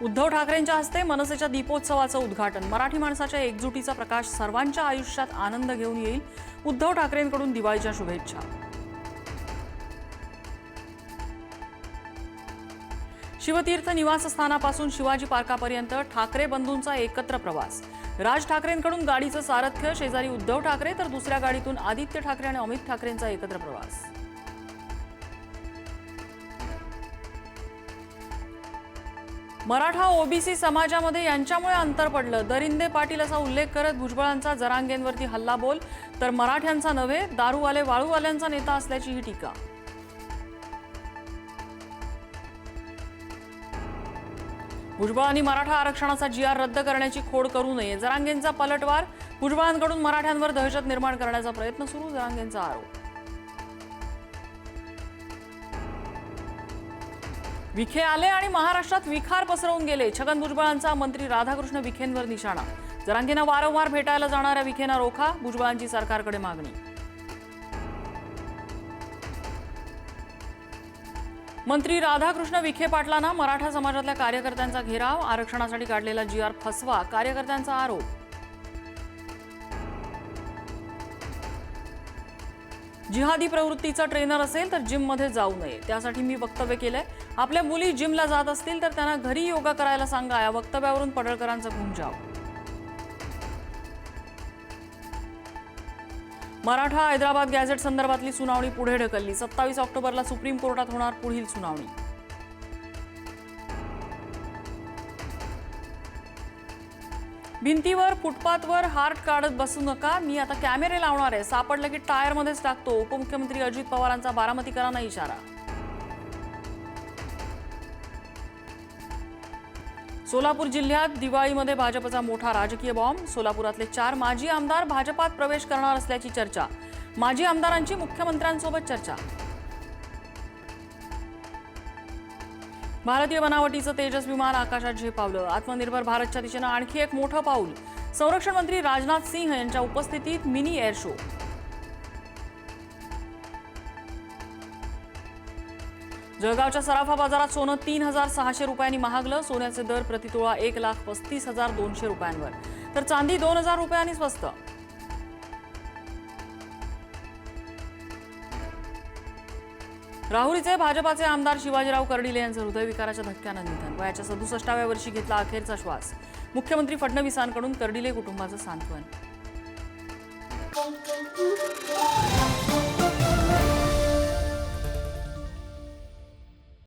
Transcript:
उद्धव ठाकरेंच्या हस्ते मनसेच्या दीपोत्सवाचं उद्घाटन। मराठी माणसाच्या एकजुटीचा प्रकाश सर्वांच्या आयुष्यात आनंद घेऊन येईल। उद्धव ठाकरेंकडून दिवाळीच्या शुभेच्छा। शिवतीर्थ निवासस्थानापासून शिवाजी पार्कापर्यंत ठाकरे बंधूंचा एकत्र प्रवास। राज ठाकरेंकडून गाडीचं सारथ्य, शेजारी उद्धव ठाकरे तर दुसऱ्या गाडीतून आदित्य ठाकरे आणि अमित ठाकरेंचा एकत्र प्रवास। मराठा ओबीसी समाजामध्ये यांच्यामुळे अंतर पडलं। दरिंदे पाटील असा उल्लेख करत भुजबळांचा जरांगेंवरती हल्लाबोल, तर मराठ्यांचा नव्हे दारूवाले वाळूवाल्यांचा नेता असल्याची ही टीका। भुजबळांनी मराठा आरक्षणाचा जीआर रद्द करण्याची खोड करू नये। जरांगेंचा पलटवार, भुजबळांकडून मराठ्यांवर दहशत निर्माण करण्याचा प्रयत्न सुरू, जरांगेंचा आरोप। विखे आले आणि महाराष्ट्रात विखार पसरवून गेले। छगन भुजबळांचा मंत्री राधाकृष्ण विखेंवर निशाणा। जरांगेंना वारंवार भेटायला जाणाऱ्या विखेंना रोखा, भुजबळांची सरकारकडे मागणी। मंत्री राधाकृष्ण विखे पाटलांना मराठा समाजातल्या कार्यकर्त्यांचा घेराव। आरक्षणासाठी काढलेला जीआर फसवा, कार्यकर्त्यांचा आरोप। जिहादी प्रवृत्तीचा ट्रेनर असेल तर जिममध्ये जाऊ नये, त्यासाठी मी वक्तव्य केलंय। आपल्या मुली जिमला जात असतील तर त्यांना घरी योगा करायला सांगा। या वक्तव्यावरून पडळकरांचा घुमजाव। मराठा हैदराबाद गॅझेट संदर्भातली सुनावणी पुढे ढकलली। 27 ऑक्टोबरला सुप्रीम कोर्टात होणार पुढील सुनावणी। भिंतीवर फुटपाथवर हार्ट काढत बसू नका, मी आता कॅमेरे लावणार आहे। सापडलं की टायरमध्येच टाकतो, उपमुख्यमंत्री अजित पवारांचा बारामतीकरांना इशारा। सोलापूर जिल्ह्यात दिवाळीमध्ये भाजपचा मोठा राजकीय बॉम्ब। सोलापुरातले 4 माजी आमदार भाजपात प्रवेश करणार असल्याची चर्चा। माजी आमदारांची मुख्यमंत्र्यांसोबत चर्चा। भारतीय बनावटीचं तेजस विमान आकाशात झेपावलं। आत्मनिर्भर भारतच्या दिशेनं आणखी एक मोठं पाऊल। संरक्षण मंत्री राजनाथ सिंह यांच्या उपस्थितीत मिनी एअर शो। जळगावच्या सराफा बाजारात सोनं 3600 रुपयांनी महागलं। सोन्याचे दर प्रतितोळा 1,35,200 रुपयांवर, तर चांदी 2000 रुपयांनी स्वस्त। राहुरीचे भाजपाचे आमदार शिवाजीराव कर्डिले यांचं हृदयविकाराच्या धक्क्यानं निधन। वयाच्या 67व्या वर्षी घेतला अखेरचा श्वास। मुख्यमंत्री फडणवीसांकडून कर्डिले कुटुंबाचं सांत्वन।